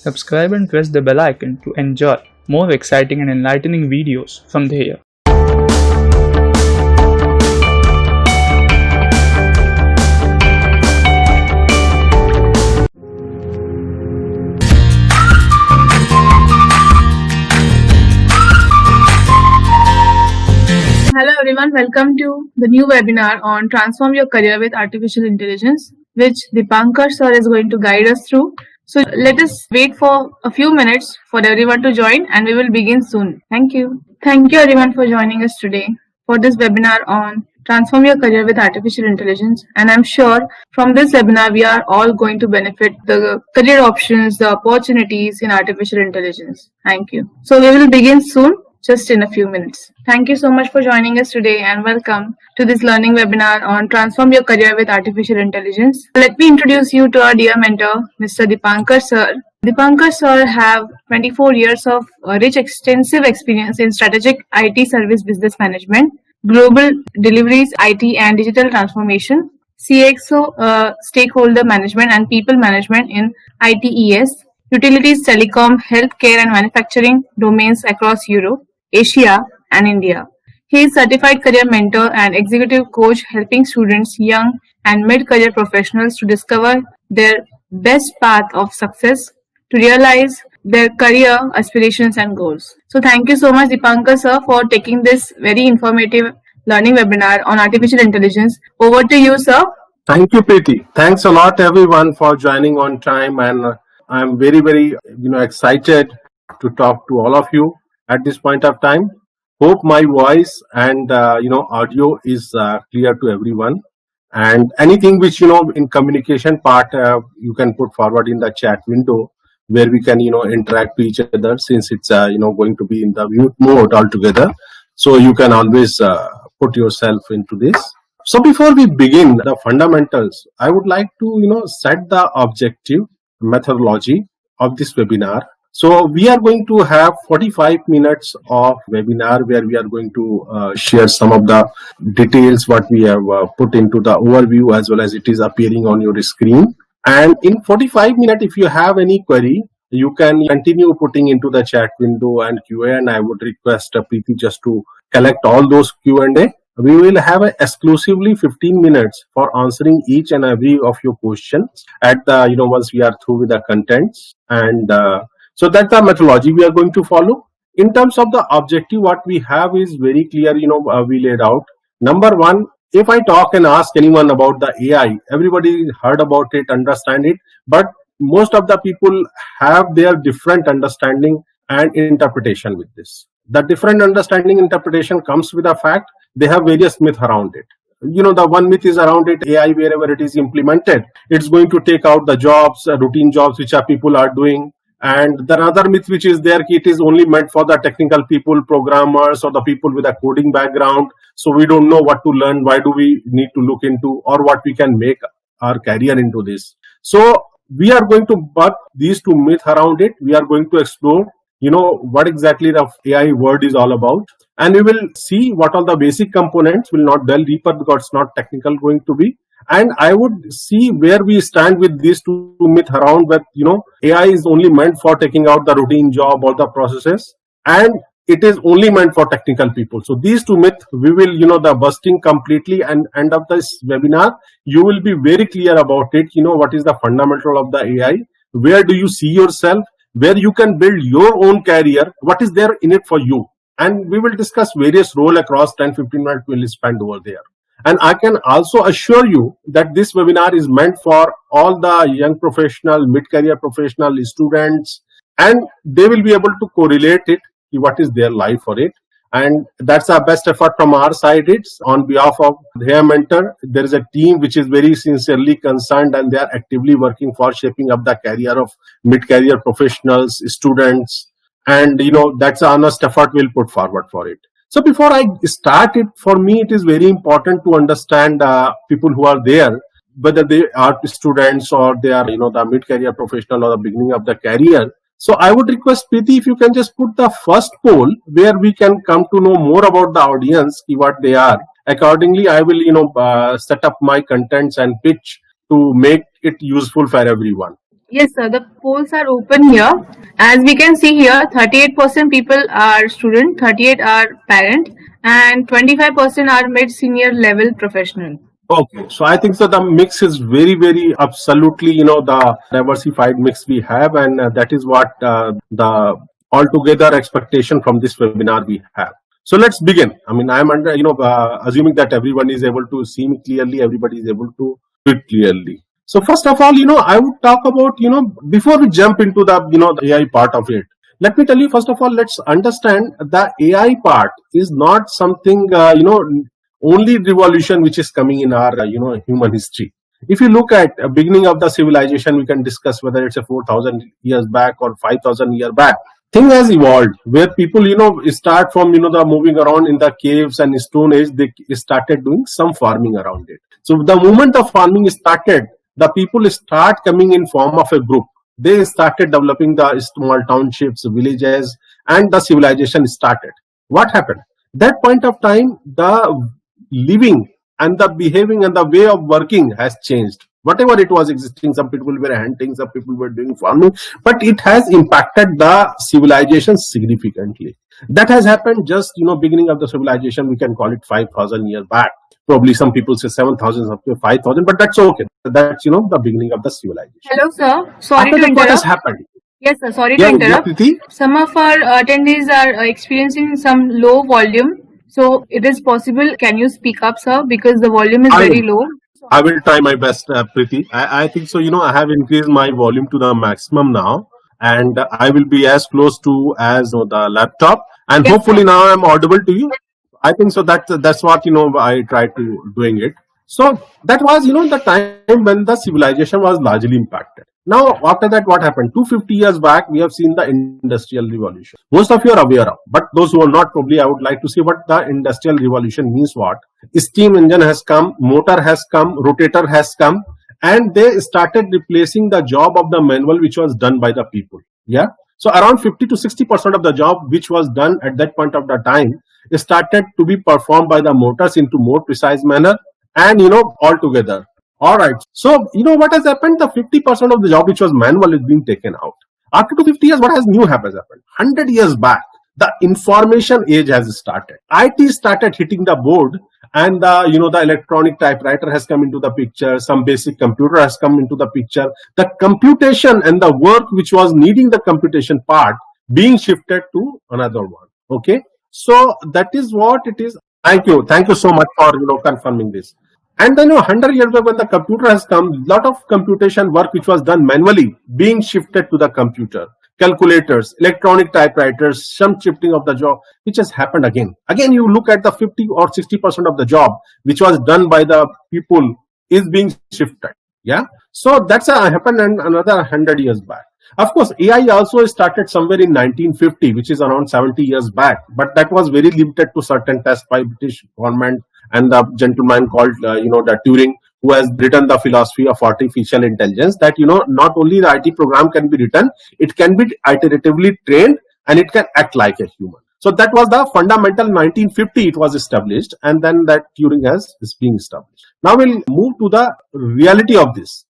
Subscribe and press the bell icon to enjoy more exciting and enlightening videos from the here. Hello everyone, welcome to the new webinar on Transform Your Career with Artificial Intelligence, which Dipankar sir is going to guide us through. So let us wait for a few minutes for everyone to join and we will begin soon. Thank you. Thank you everyone for joining us today for this webinar on Transform Your Career with Artificial Intelligence. And I'm sure from this webinar, we are all going to benefit the career options, the opportunities in artificial intelligence. Thank you. So we will begin soon, just in a few minutes. Thank you so much for joining us today and welcome to this learning webinar on Transform Your Career with Artificial Intelligence. Let me introduce you to our dear mentor, Mr. Dipankar sir. Dipankar sir have 24 years of rich extensive experience in strategic IT service business management, global deliveries, IT and digital transformation, CXO, stakeholder management and people management in ITES, utilities, telecom, healthcare and manufacturing domains across Europe, Asia and India. He is certified career mentor and executive coach helping students, young and mid-career professionals to discover their best path of success to realize their career aspirations and goals. So thank you so much Dipankar sir for taking this very informative learning webinar on artificial intelligence. Over to you sir. Thank you, Preeti. Thanks a lot everyone for joining on time, and I'm very excited to talk to all of you at this point of time. Hope my voice and audio is clear to everyone, and anything which in communication part you can put forward in the chat window where we can interact to each other, since it's going to be in the mute mode altogether, so you can always put yourself into this. So before we begin the fundamentals, I would like to set the objective methodology of this webinar. So we are going to have 45 minutes of webinar where we are going to share some of the details what we have put into the overview, as well as it is appearing on your screen. And in 45 minutes, if you have any query, you can continue putting into the chat window and QA, and I would request Preeti just to collect all those Q&A. We will have exclusively 15 minutes for answering each and every of your questions at the once we are through with the contents. And so that's the methodology we are going to follow. In terms of the objective, what we have is very clear. We laid out. Number one, if I talk and ask anyone about the AI, everybody heard about it, understand it, but most of the people have their different understanding and interpretation with this. The different understanding interpretation comes with the fact they have various myths around it. The one myth is around it, AI, wherever it is implemented, it's going to take out the jobs, routine jobs which people are doing. And the other myth which is there, it is only meant for the technical people, programmers, or the people with a coding background. So we don't know what to learn, why do we need to look into, or what we can make our career into this. So we are going to butt these two myths around it. We are going to explore what exactly the AI word is all about, and we will see what all the basic components. Will not delve deeper because it's not technical going to be, and I would see where we stand with these two myths around that AI is only meant for taking out the routine job or the processes, and it is only meant for technical people. So these two myths we will the busting completely, and end of this webinar you will be very clear about it. What is the fundamental of the AI, where do you see yourself, where you can build your own career, what is there in it for you. And we will discuss various roles across 10-15 minutes we will spend over there. And I can also assure you that this webinar is meant for all the young professional, mid-career professional, students, and they will be able to correlate it to what is their life for it. And that's our best effort from our side. It's on behalf of their mentor. There is a team which is very sincerely concerned, and they are actively working for shaping up the career of mid-career professionals, students, and that's an honest effort we'll put forward for it. So before I start it, for me it is very important to understand people who are there, whether they are students or they are the mid-career professional or the beginning of the career. So I would request Preeti if you can just put the first poll where we can come to know more about the audience, what they are. Accordingly, I will set up my contents and pitch to make it useful for everyone. Yes, sir. The polls are open here. As we can see here, 38% people are student, 38 are parent, and 25% are mid-senior level professional. Okay, so I think so the mix is very, very absolutely, the diversified mix we have, and that is what the altogether expectation from this webinar we have. So let's begin. I mean, I'm under, assuming that everyone is able to see me clearly, everybody is able to read clearly. So first of all, I would talk about, before we jump into the AI part of it, let me tell you, first of all, let's understand the AI part is not something, only revolution which is coming in our human history. If you look at the beginning of the civilization, we can discuss whether it's a 4,000 years back or 5,000 years back. Thing has evolved where people start from the moving around in the caves and stone age. They started doing some farming around it. So the moment the farming started, the people start coming in form of a group. They started developing the small townships, villages, and the civilization started. What happened? That point of time, the living and the behaving and the way of working has changed. Whatever it was existing, some people were hunting, some people were doing farming, but it has impacted the civilization significantly. That has happened just beginning of the civilization. We can call it 5,000 years back. Probably some people say 7,000, up to 5,000, but that's okay. That's the beginning of the civilization. Hello, sir. Sorry After to that, what has interrupt. happened? Yes, sir. Sorry Yeah, to interrupt. Preeti? Some of our attendees are experiencing some low volume. So it is possible. Can you speak up, sir? Because the volume is very low. I will try my best, Preeti. I think so. I have increased my volume to the maximum now, and I will be as close to as the laptop. And Yes, hopefully sir. now I'm audible to you. I think so. That's what I tried to doing it. So that was the time when the civilization was largely impacted. Now after that, what happened? 250 years back, we have seen the industrial revolution. Most of you are aware of, but those who are not, probably I would like to see what the industrial revolution means. What steam engine has come, motor has come, rotator has come, and they started replacing the job of the manual which was done by the people. Yeah. So around 50 to 60% of the job which was done at that point of the time started to be performed by the motors into more precise manner, and altogether. All right. So what has happened? The 50% of the job which was manual is being taken out. After 250 years, what has happened? 100 years back, the information age has started. IT started hitting the board, and the electronic typewriter has come into the picture. Some basic computer has come into the picture. The computation and the work which was needing the computation part being shifted to another one. Okay. So that is what it is. Thank you so much for confirming this. And then 100 years ago, when the computer has come, lot of computation work which was done manually being shifted to the computer. Calculators, electronic typewriters, some shifting of the job, which has happened again. Again, you look at the 50 or 60% of the job which was done by the people is being shifted. Yeah. So that's happened in another 100 years back. Of course, AI also started somewhere in 1950, which is around 70 years back, but that was very limited to certain tests by British government and the gentleman called, the Turing, who has written the philosophy of artificial intelligence, that, not only the IT program can be written, it can be iteratively trained and it can act like a human. So that was the fundamental 1950 it was established, and then that Turing is being established. Now we'll move to the reality of this.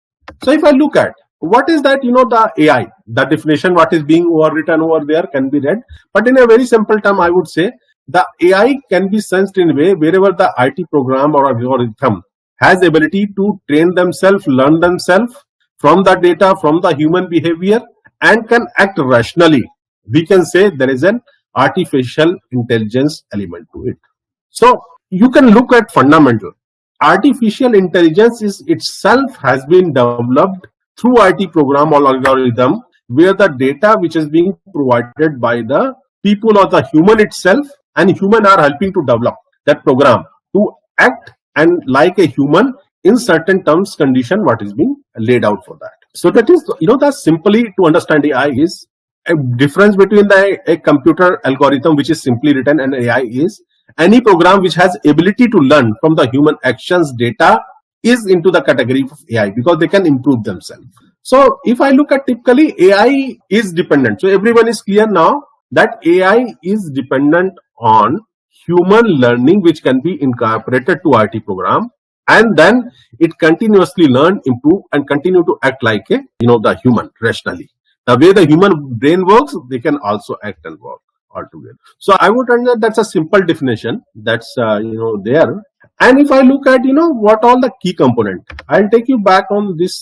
So if I look at what is that, the AI, the definition, what is being written over there can be read. But in a very simple term, I would say the AI can be sensed in a way wherever the IT program or algorithm has ability to train themselves, learn themselves from the data, from the human behavior, and can act rationally. We can say there is an artificial intelligence element to it. So you can look at fundamental. Artificial intelligence is itself has been developed through IT program or algorithm, where the data which is being provided by the people or the human itself, and human are helping to develop that program to act and like a human in certain terms condition what is being laid out for that. So that is, that simply to understand AI is a difference between a computer algorithm which is simply written and AI is any program which has ability to learn from the human actions data is into the category of AI, because they can improve themselves. So if I look at typically AI is dependent. So everyone is clear now that AI is dependent on human learning which can be incorporated to IT program, and then it continuously learn, improve, and continue to act like a the human rationally. The way the human brain works, they can also act and work altogether. So I would run that's a simple definition that's there. And if I look at what all the key component, I'll take you back on this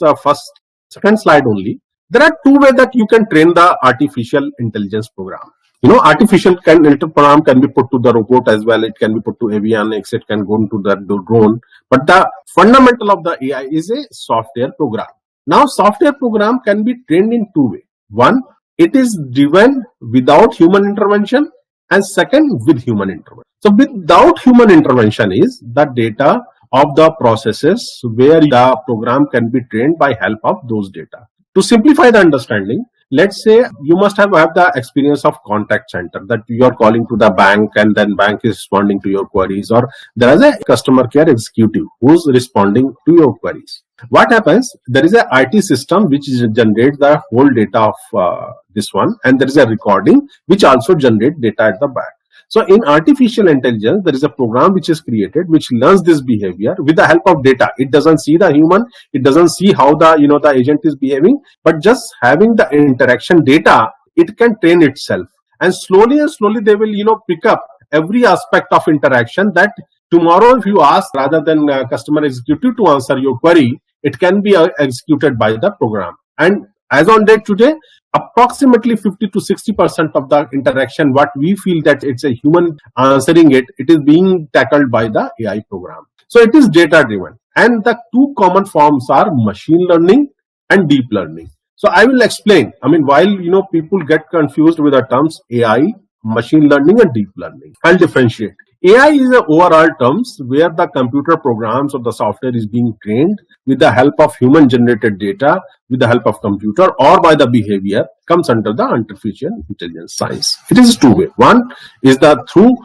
second slide only. There are two ways that you can train the artificial intelligence program. Artificial program can be put to the robot as well. It can be put to avionics. It can go into the drone. But the fundamental of the AI is a software program. Now, software program can be trained in two ways. One, it is driven without human intervention, and second, with human intervention. So, without human intervention is the data of the processes where the program can be trained by help of those data. To simplify the understanding, let's say you must have the experience of contact center, that you are calling to the bank and then bank is responding to your queries, or there is a customer care executive who's responding to your queries. What happens? There is a IT system which generates the whole data of this one, and there is a recording which also generates data at the back. So in artificial intelligence, there is a program which is created which learns this behavior with the help of data. It doesn't see the human, it doesn't see how the agent is behaving, but just having the interaction data, it can train itself. And slowly they will pick up every aspect of interaction, that tomorrow if you ask rather than customer executive to answer your query, it can be executed by the program. And as on date today, approximately 50 to 60% of the interaction, what we feel that it's a human answering it is being tackled by the AI program. So it is data driven. And the two common forms are machine learning and deep learning. So I will explain. While people get confused with the terms AI, machine learning and deep learning, I'll differentiate. AI is a overall terms where the computer programs or the software is being trained with the help of human generated data, with the help of computer, or by the behavior, comes under the artificial intelligence science. It is two ways. One is through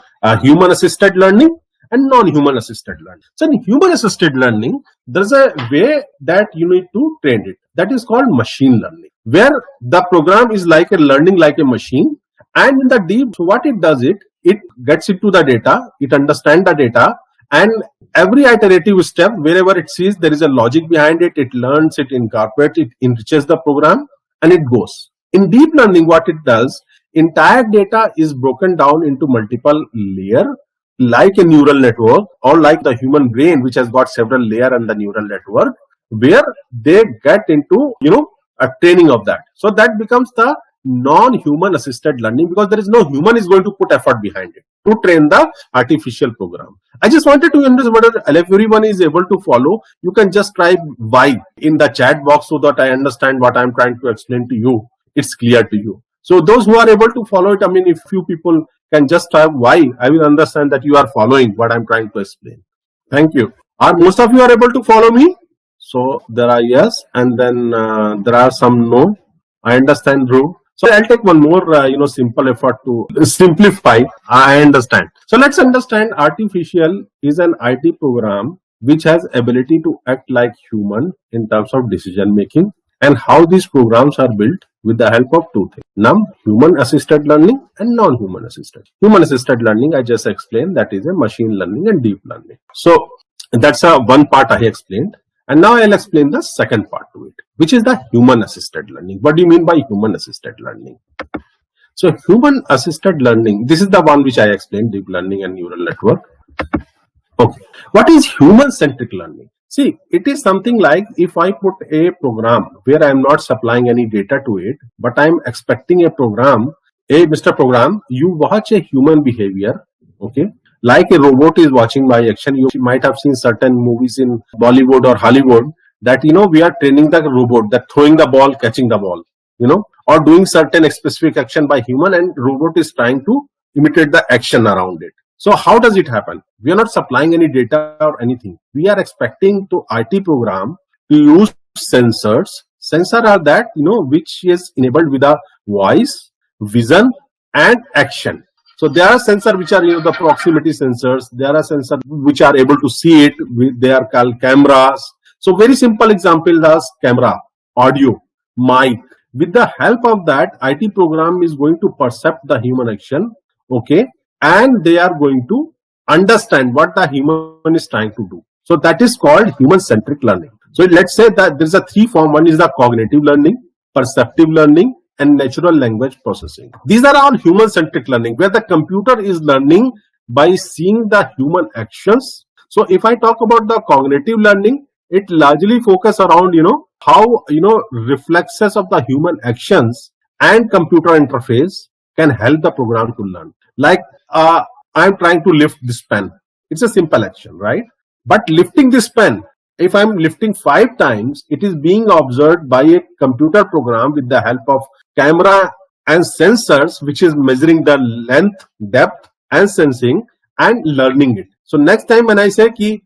human assisted learning and non-human assisted learning. So in human assisted learning, there's a way that you need to train it. That is called machine learning, where the program is like a learning like a machine. And in the deep, so what it does, it gets into the data, it understands the data, and every iterative step, wherever it sees there is a logic behind it, it learns, it incorporates, it enriches the program, and it goes. In deep learning, what it does, entire data is broken down into multiple layers, like a neural network, or like the human brain, which has got several layers and the neural network, where they get into, a training of that. So that becomes the non-human assisted learning, because there is no human is going to put effort behind it to train the artificial program. I just wanted to understand whether everyone is able to follow. You can just type why in the chat box so that I understand what I'm trying to explain to you. It's clear to you. So those who are able to follow it, if few people can just type why, I will understand that you are following what I'm trying to explain. Thank you. Are most of you are able to follow me? So there are yes, and then there are some no. I understand, Dhruv. So I'll take one more, simple effort to simplify. I understand. So let's understand artificial is an IT program which has ability to act like human in terms of decision making, and how these programs are built with the help of two things. Now, human assisted learning and non-human assisted. Human assisted learning, I just explained, that is a machine learning and deep learning. So that's one part I explained. And now I'll explain the second part to it, which is the human assisted learning. What do you mean by human assisted learning? So human assisted learning, this is the one which I explained, deep learning and neural network. Okay. What is human centric learning? See, it is something like if I put a program where I am not supplying any data to it, but I am expecting a program, hey, Mr. Program, you watch a human behavior, okay? Like a robot is watching my action. You might have seen certain movies in Bollywood or Hollywood that, we are training the robot that throwing the ball, catching the ball, or doing certain specific action by human, and robot is trying to imitate the action around it. So how does it happen? We are not supplying any data or anything. We are expecting to IT program to use sensors. Sensors are that, which is enabled with a voice, vision, and action. So there are sensors which are, the proximity sensors. There are sensors which are able to see it. They are called cameras. So very simple example is camera, audio, mic. With the help of that, IT program is going to perceive the human action, okay, and they are going to understand what the human is trying to do. So that is called human-centric learning. So let's say that there is a three form. One is the cognitive learning, perceptive learning, and natural language processing. These are all human-centric learning, where the computer is learning by seeing the human actions. So if I talk about the cognitive learning, it largely focus around, how, reflexes of the human actions and computer interface can help the program to learn. Like, I'm trying to lift this pen. It's a simple action, right? But lifting this pen, if I'm lifting 5 times, it is being observed by a computer program with the help of camera and sensors, which is measuring the length, depth, and sensing and learning it. So next time when I say ki,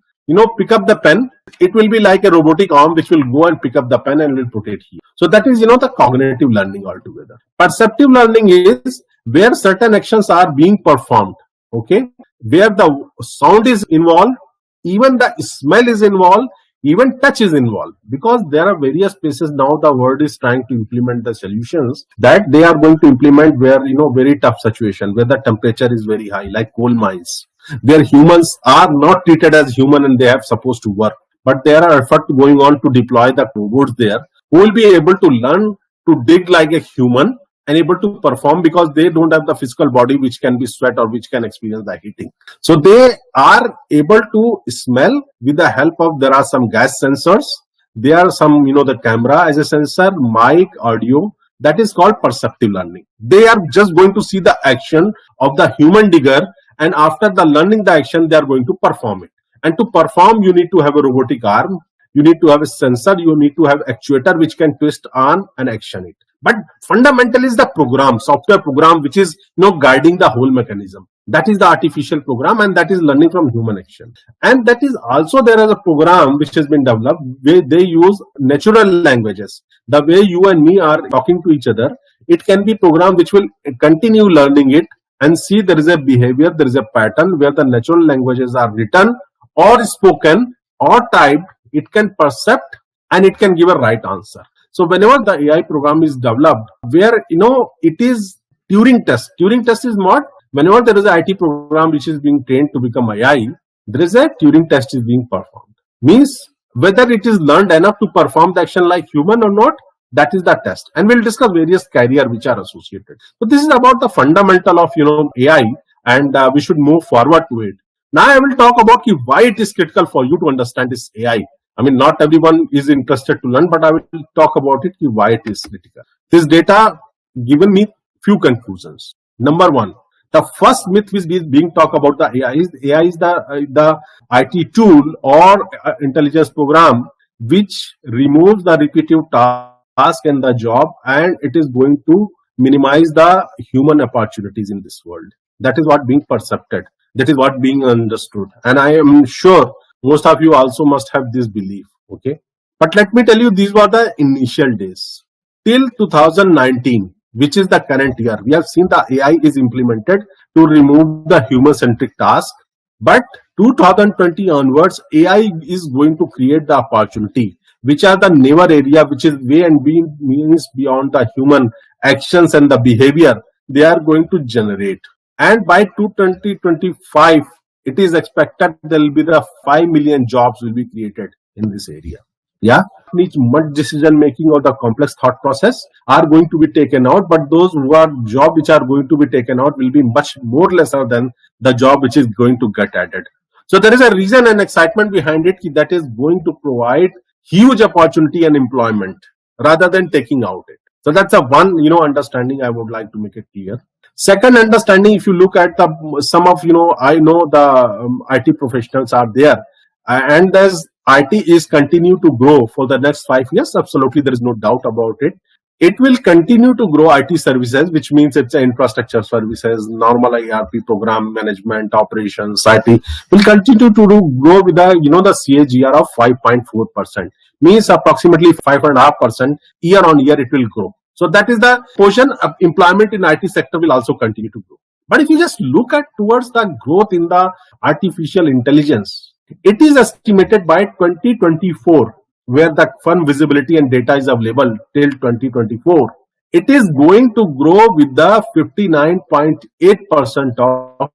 pick up the pen, it will be like a robotic arm which will go and pick up the pen and will put it here. So that is, the cognitive learning altogether. Perceptive learning is where certain actions are being performed, okay, where the sound is involved, even the smell is involved, even touch is involved, because there are various places now the world is trying to implement the solutions that they are going to implement where, very tough situation, where the temperature is very high, like coal mines, where humans are not treated as human and they are supposed to work. But there are efforts going on to deploy the robots there who will be able to learn to dig like a human and able to perform, because they don't have the physical body which can be sweat or which can experience the heating. So they are able to smell with the help of, there are some gas sensors, there are some, the camera as a sensor, mic, audio. That is called perceptive learning. They are just going to see the action of the human digger, and after the learning the action, they are going to perform it. And to perform, you need to have a robotic arm, you need to have a sensor, you need to have actuator which can twist on and action it. But fundamental is the program, software program, which is, guiding the whole mechanism. That is the artificial program, and that is learning from human action. And that is also, there is a program which has been developed where they use natural languages. The way you and me are talking to each other, it can be program which will continue learning it and see there is a behavior, there is a pattern where the natural languages are written or spoken or typed. It can percept and it can give a right answer. So whenever the AI program is developed, where, it is Turing test. Turing test is what? Whenever there is an IT program which is being trained to become AI, there is a Turing test is being performed. Means whether it is learned enough to perform the action like human or not, that is the test. And we'll discuss various career which are associated. So this is about the fundamental of, AI, and we should move forward to it. Now I will talk about why it is critical for you to understand this AI. I mean, not everyone is interested to learn, but I will talk about it, why it is critical. This data given me few conclusions. Number one, the first myth which is being talked about the AI is the IT tool or intelligence program which removes the repetitive task and the job, and it is going to minimize the human opportunities in this world. That is what being percepted. That is what being understood. And I am sure most of you also must have this belief. Okay. But let me tell you, these were the initial days. Till 2019, which is the current year, we have seen the AI is implemented to remove the human-centric task. But 2020 onwards, AI is going to create the opportunity, which are the newer area, which is way and being means beyond the human actions and the behavior they are going to generate. And by 2025, it is expected there will be the 5 million jobs will be created in this area. Yeah, much decision making or the complex thought process are going to be taken out, but those who are job which are going to be taken out will be much more lesser than the job which is going to get added. So there is a reason and excitement behind it that is going to provide huge opportunity and employment rather than taking out it. So that's a one, understanding I would like to make it clear. Second understanding, if you look at some of, I know the IT professionals are there, and as IT is continue to grow for the next 5 years, absolutely there is no doubt about it. It will continue to grow IT services, which means it's infrastructure services, normal ERP program management, operations, IT will continue to grow with the, the CAGR of 5.4%. Means approximately 5.5% year on year it will grow. So that is the portion of employment in IT sector will also continue to grow. But if you just look at towards the growth in the artificial intelligence, it is estimated by 2024, where the fund visibility and data is available till 2024, it is going to grow with the 59.8% of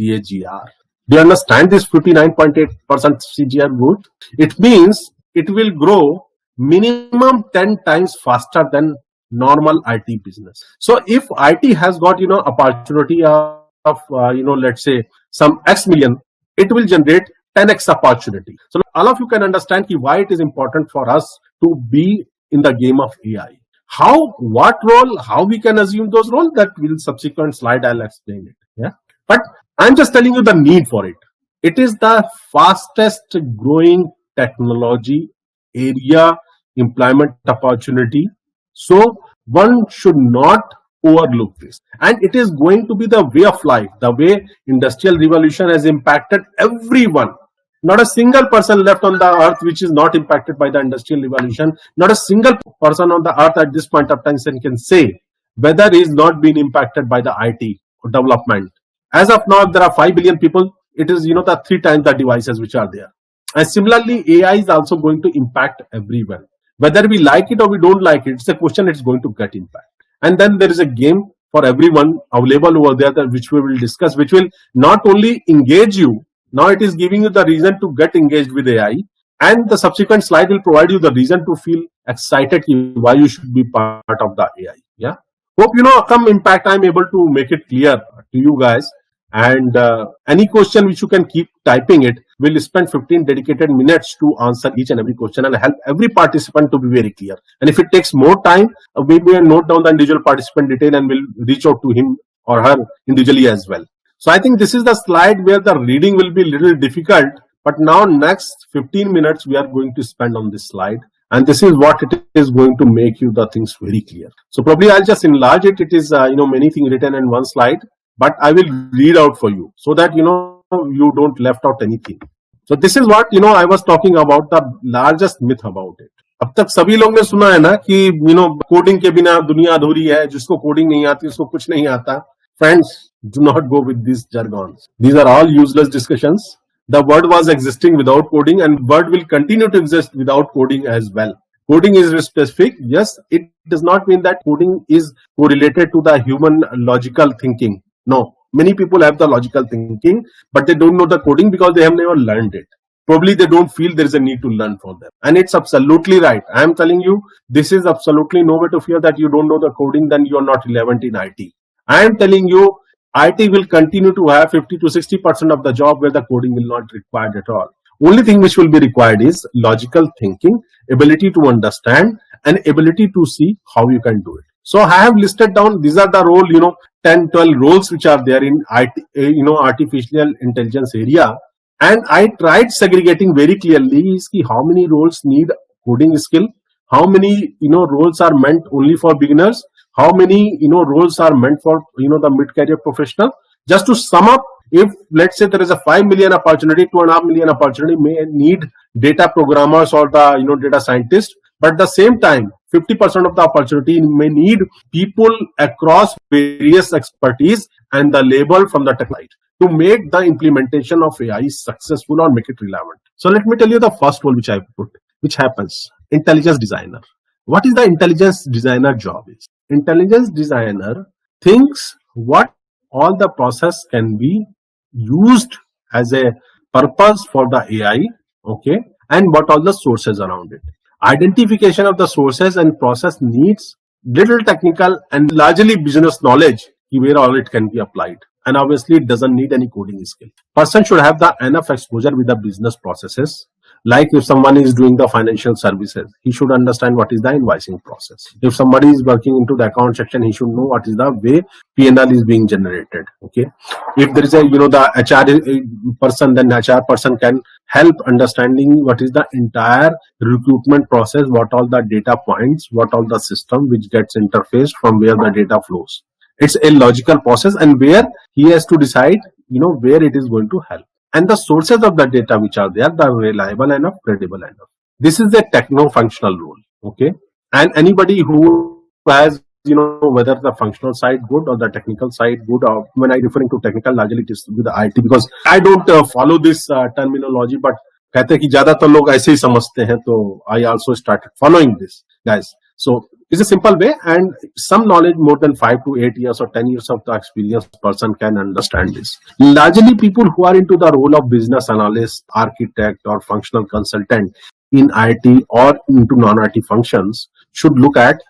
CAGR. Do you understand this 59.8% CGR growth? It means it will grow minimum 10 times faster than normal IT business. So if IT has got, opportunity of, let's say some X million, it will generate 10x opportunity. So all of you can understand why it is important for us to be in the game of AI. How, what role, how we can assume those roles, that will subsequent slide I'll explain it. Yeah. But I'm just telling you the need for it. It is the fastest growing technology area, employment opportunity. So one should not overlook this. And it is going to be the way of life, the way industrial revolution has impacted everyone. Not a single person left on the earth which is not impacted by the industrial revolution. Not a single person on the earth at this point of time can say whether he is not being impacted by the IT development. As of now, there are 5 billion people. It is, the 3 times the devices which are there. And similarly, AI is also going to impact everyone. Whether we like it or we don't like it, it's a question, it's going to get impact. And then there is a game for everyone available over there, which we will discuss, which will not only engage you, now it is giving you the reason to get engaged with AI. And the subsequent slide will provide you the reason to feel excited why you should be part of the AI. Yeah. Hope, some impact I'm able to make it clear to you guys. And any question which you can keep typing it, we'll spend 15 dedicated minutes to answer each and every question and help every participant to be very clear. And if it takes more time, we will note down the individual participant detail and we'll reach out to him or her individually as well. So I think this is the slide where the reading will be a little difficult, but now next 15 minutes we are going to spend on this slide. And this is what it is going to make you the things very clear. So probably I'll just enlarge it. It is, many things written in one slide, but I will read out for you so that, you don't left out anything. So this is what, I was talking about, the largest myth about it. अब तक सभी लोग ने सुना है ना कि, coding के बिना दुनिया अधूरी है, जिसको कोडिंग नहीं आती उसको कुछ नहीं आता. Friends, do not go with these jargons. These are all useless discussions. The word was existing without coding and word will continue to exist without coding as well. Coding is specific. Yes, it does not mean that coding is correlated to the human logical thinking. No, many people have the logical thinking, but they don't know the coding because they have never learned it. Probably they don't feel there is a need to learn for them. And it's absolutely right. I am telling you, this is absolutely no way to fear that you don't know the coding, then you are not relevant in IT. I am telling you, IT will continue to have 50 to 60% of the job where the coding will not be required at all. Only thing which will be required is logical thinking, ability to understand, and ability to see how you can do it. So I have listed down, these are the role, 10, 12 roles which are there in IT, artificial intelligence area. And I tried segregating very clearly is how many roles need coding skill, how many, roles are meant only for beginners, how many, roles are meant for, the mid-career professional. Just to sum up, if let's say there is a 5 million opportunity, 2.5 million opportunity may need data programmers or the, data scientists. But at the same time, 50% of the opportunity may need people across various expertise and the label from the tech side to make the implementation of AI successful or make it relevant. So let me tell you the first role which I put, which happens, intelligence designer. What is the intelligence designer job is? Intelligence designer thinks what all the process can be used as a purpose for the AI, okay, and what all the sources around it. Identification of the sources and process needs little technical and largely business knowledge where all it can be applied. And obviously it doesn't need any coding skill. Person should have the enough exposure with the business processes. Like if someone is doing the financial services, he should understand what is the invoicing process. If somebody is working into the account section, he should know what is the way P&L is being generated. Okay. If there is a, the HR person, then HR person can help understanding what is the entire recruitment process, what all the data points, what all the system which gets interfaced from where the data flows. It's a logical process and where he has to decide, where it is going to help. And the sources of the data which are there, they are reliable enough, credible enough. This is a techno-functional role, okay? And anybody who has, whether the functional side good or the technical side good, or when I referring to technical, largely it is with the IT, because I don't follow this terminology, but कहते हैं कि ज्यादातर लोग ऐसे ही समझते हैं, तो I also started following this, guys. So it's a simple way, and some knowledge more than 5 to 8 years or 10 years of the experienced person can understand this. Largely, people who are into the role of business analyst, architect, or functional consultant in IT or into non-IT functions should look at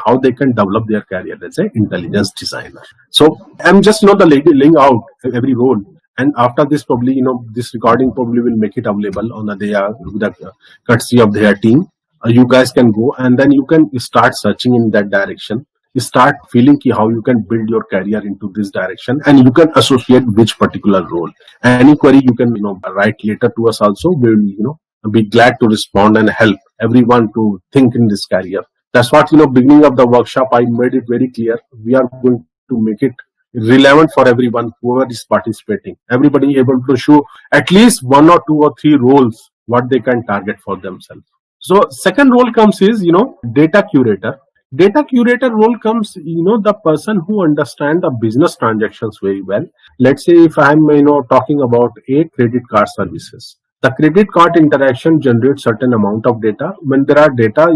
how they can develop their career as an intelligence designer. So I'm just laying out every role. And after this, probably this recording probably will make it available on the courtesy of their team. You guys can go and then you can start searching in that direction. You start feeling how you can build your career into this direction, and you can associate which particular role. Any query you can write later to us also. We will be glad to respond and help everyone to think in this career. That's what beginning of the workshop I made it very clear. We are going to make it relevant for everyone, whoever is participating. Everybody able to show at least 1 or 2 or 3 roles what they can target for themselves. So second role comes is data curator. Data curator role comes the person who understand the business transactions very well. Let's say if I'm talking about a credit card services. The credit card interaction generates certain amount of data. When there are data,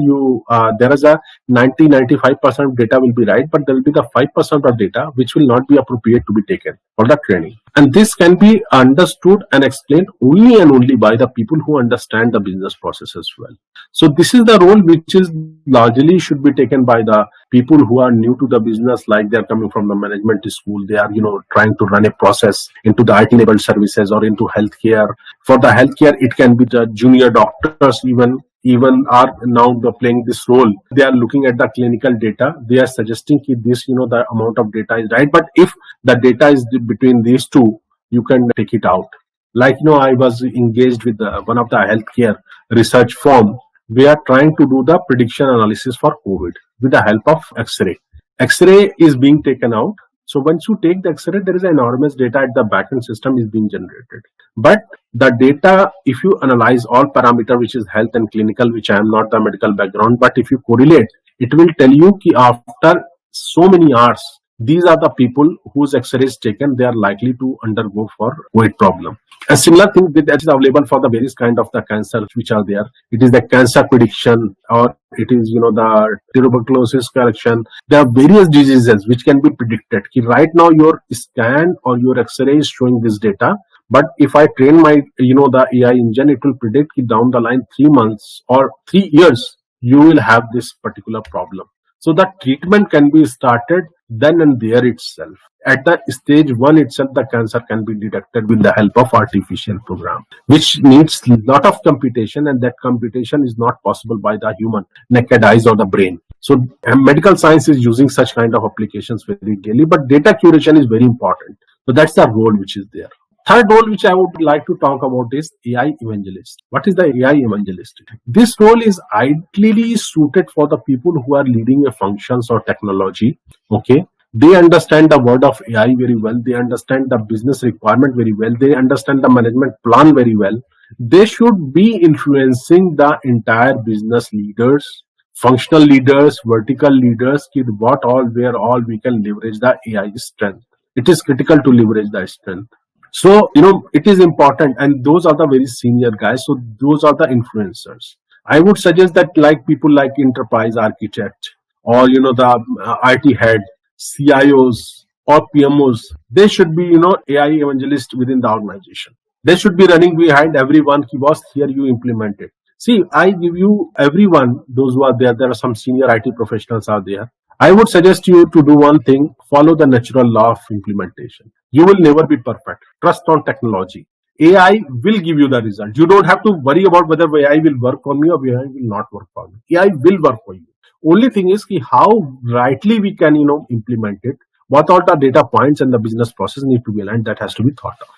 there is a 90-95% of data will be right, but there will be the 5% of data which will not be appropriate to be taken for the training. And this can be understood and explained only and only by the people who understand the business process as well. So this is the role which is largely should be taken by the people who are new to the business, like they are coming from the management school. They are trying to run a process into the IT enabled services or into healthcare. For the healthcare, it can be the junior doctors even are now playing this role. They are looking at the clinical data. They are suggesting this, the amount of data is right. But if the data is between these two, you can take it out. Like, I was engaged with one of the healthcare research firm. We are trying to do the prediction analysis for COVID with the help of X-ray. X-ray is being taken out. So once you take the X-ray, there is enormous data at the backend system is being generated. But the data, if you analyze all parameter, which is health and clinical, which I am not the medical background, but if you correlate, it will tell you that after so many hours, these are the people whose X-ray is taken, they are likely to undergo for weight problem. A similar thing that is available for the various kind of the cancers which are there. It is the cancer prediction, or it is the tuberculosis correction. There are various diseases which can be predicted. Right now your scan or your X-ray is showing this data, but if I train my the AI engine, it will predict down the line 3 months or 3 years you will have this particular problem. So the treatment can be started then and there itself. At the stage 1 itself, the cancer can be detected with the help of artificial program, which needs a lot of computation, and that computation is not possible by the human naked eyes or the brain. So medical science is using such kind of applications very daily, but data curation is very important. So that's the role which is there. Third role which I would like to talk about is AI evangelist. What is the AI evangelist? This role is ideally suited for the people who are leading a functions or technology. Okay. They understand the word of AI very well. They understand the business requirement very well. They understand the management plan very well. They should be influencing the entire business leaders, functional leaders, vertical leaders, where all we can leverage the AI strength. It is critical to leverage the strength. So, it is important, and those are the very senior guys. So those are the influencers. I would suggest that like people like enterprise architect or, the IT head, CIOs or PMOs, they should be, AI evangelist within the organization. They should be running behind everyone. Boss, here you implement it. See, I give you everyone, those who are there. There are some senior IT professionals out there. I would suggest you to do one thing, follow the natural law of implementation. You will never be perfect. Trust on technology. AI will give you the result. You don't have to worry about whether AI will work for me or AI will not work for me. AI will work for you. Only thing is how rightly we can, implement it. What all the data points and the business process need to be aligned, that has to be thought of.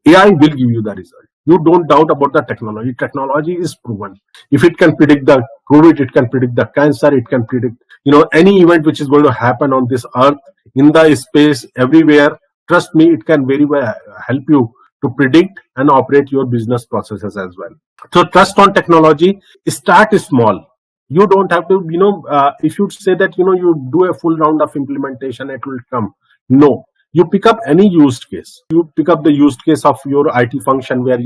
AI will give you the result. You don't doubt about the technology. Technology is proven. If it can predict the COVID, it can predict the cancer, it can predict, any event which is going to happen on this earth, in the space, everywhere. Trust me, it can very well help you to predict and operate your business processes as well. So trust on technology. Start small. You don't have to, if you say that, you do a full round of implementation, it will come. No. You pick up any use case. You pick up the use case of your IT function where,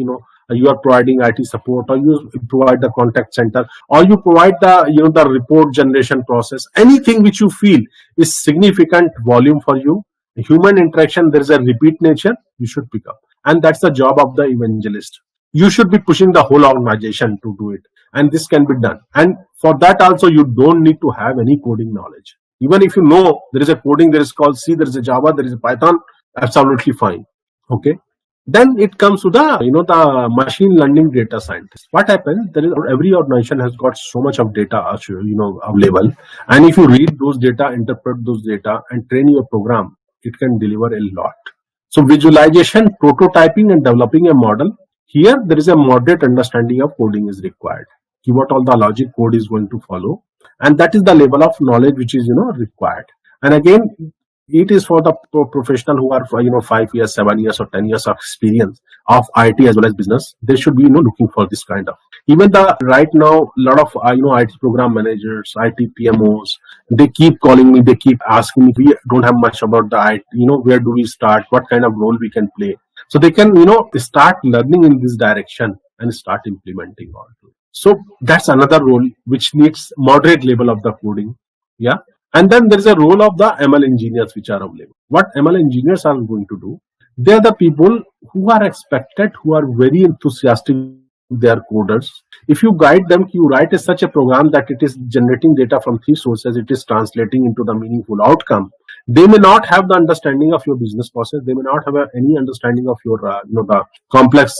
you are providing IT support, or you provide the contact center, or you provide the report generation process, anything which you feel is significant volume for you, human interaction, there is a repeat nature, you should pick up. And that's the job of the evangelist. You should be pushing the whole organization to do it, and this can be done. And for that also, you don't need to have any coding knowledge. Even if you know there is a coding, there is called C, there is a Java, there is a Python, absolutely fine. Okay. Then it comes to the machine learning data scientist. What happens? Every organization has got so much of data available, and if you read those data, interpret those data, and train your program, it can deliver a lot. So visualization, prototyping, and developing a model. Here there is a moderate understanding of coding is required. What all the logic code is going to follow, and that is the level of knowledge which is required. And again, it is for the professional who are 5 years, 7 years, or 10 years of experience of IT as well as business. They should be looking for this kind of. Even right now, a lot of IT program managers, IT PMOs, they keep calling me, they keep asking me, we don't have much about the IT, where do we start, what kind of role we can play. So they can start learning in this direction and start implementing also. So that's another role which needs moderate level of the coding. Yeah. And then there is a role of the ML engineers which are available. What ML engineers are going to do? They are the people who are expected, who are very enthusiastic. They are coders. If you guide them, you write such a program that it is generating data from 3 sources, it is translating into the meaningful outcome. They may not have the understanding of your business process. They may not have any understanding of your the complex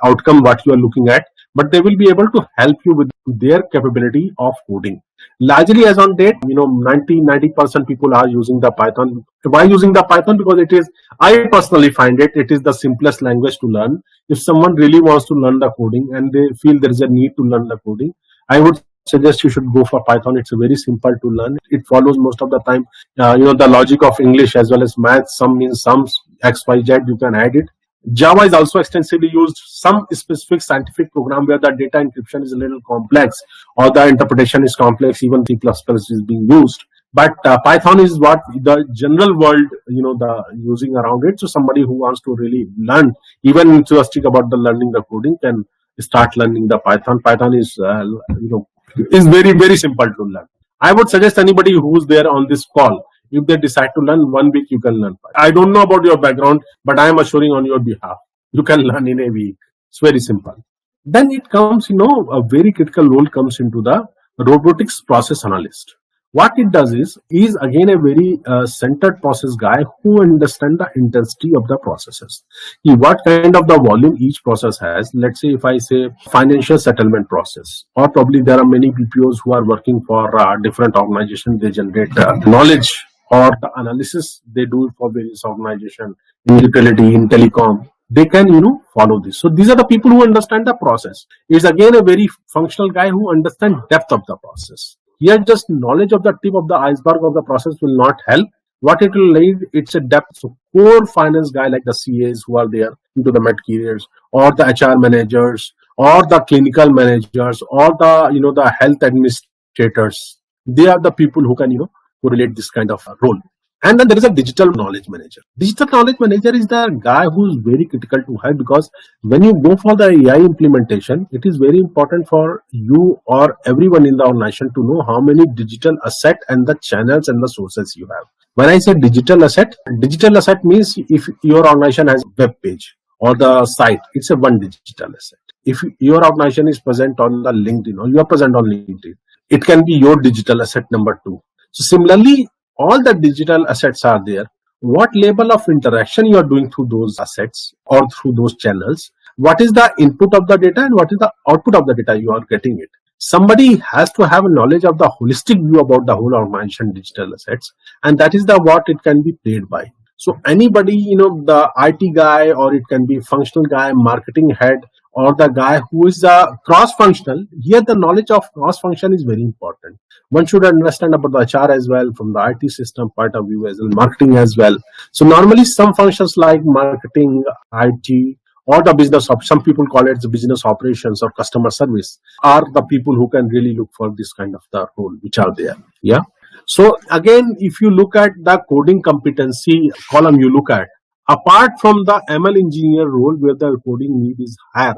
outcome what you are looking at, but they will be able to help you with their capability of coding. Largely as on date, 90% people are using the Python. Why using the Python? Because I personally find it is the simplest language to learn. If someone really wants to learn the coding and they feel there is a need to learn the coding, I would suggest you should go for Python. It's very simple to learn. It follows most of the time, the logic of English as well as math. Some means sums, X, Y, Z, you can add it. Java is also extensively used. Some specific scientific program where the data encryption is a little complex or the interpretation is complex, even C++ is being used. But Python is what the general world, the using around it. So somebody who wants to really learn, even enthusiastic about the learning the coding, can start learning the Python. Python is, is very, very simple to learn. I would suggest anybody who's there on this call, if they decide to learn 1 week, you can learn. I don't know about your background, but I am assuring on your behalf, you can learn in a week. It's very simple. Then it comes, a very critical role comes into the robotics process analyst. What it does is again a very centered process guy who understands the intensity of the processes. What kind of the volume each process has. Let's say if I say financial settlement process, or probably there are many BPOs who are working for different organizations. They generate knowledge or the analysis they do for various organizations in utility, in telecom. They can, follow this. So these are the people who understand the process. It's again a very functional guy who understands depth of the process. Here, just knowledge of the tip of the iceberg of the process will not help. What it will need, it's a depth. So core finance guy like the CAs who are there into the mid careers, or the HR managers, or the clinical managers, or the health administrators. They are the people who can, correlate this kind of role. And then there is a digital knowledge manager. Digital knowledge manager is the guy who is very critical to have, because when you go for the AI implementation, it is very important for you or everyone in the organization to know how many digital asset and the channels and the sources you have. When I say digital asset means if your organization has a web page or the site, it's a one digital asset. If your organization is present on the LinkedIn or you are present on LinkedIn, it can be your digital asset number 2. So similarly, all the digital assets are there. What level of interaction you are doing through those assets or through those channels? What is the input of the data and what is the output of the data you are getting it? Somebody has to have a knowledge of the holistic view about the whole organization digital assets, and that is the what it can be played by. So anybody, the IT guy, or it can be functional guy, marketing head, or the guy who is cross-functional. Here the knowledge of cross-function is very important. One should understand about the HR as well, from the IT system point of view as well, marketing as well. So normally some functions like marketing, IT, or the business, some people call it the business operations or customer service, are the people who can really look for this kind of the role which are there. Yeah. So again, if you look at the coding competency column, you look at, apart from the ML engineer role where the coding need is higher,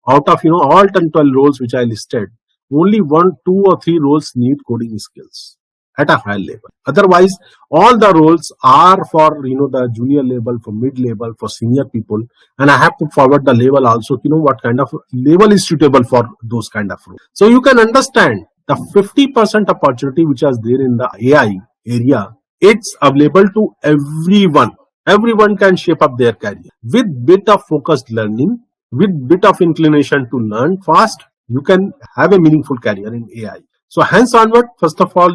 out of all 10, 12 roles which I listed, only 1, 2 or 3 roles need coding skills at a high level. Otherwise, all the roles are for the junior level, for mid level, for senior people, and I have put forward the level also. What kind of level is suitable for those kind of roles. So you can understand the 50% opportunity which is there in the AI area. It's available to everyone. Everyone can shape up their career with bit of focused learning, with bit of inclination to learn fast. You can have a meaningful career in AI. So hence onward, first of all,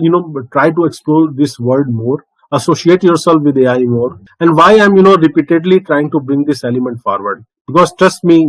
try to explore this world more, associate yourself with AI more. And why I'm, repeatedly trying to bring this element forward? Because trust me,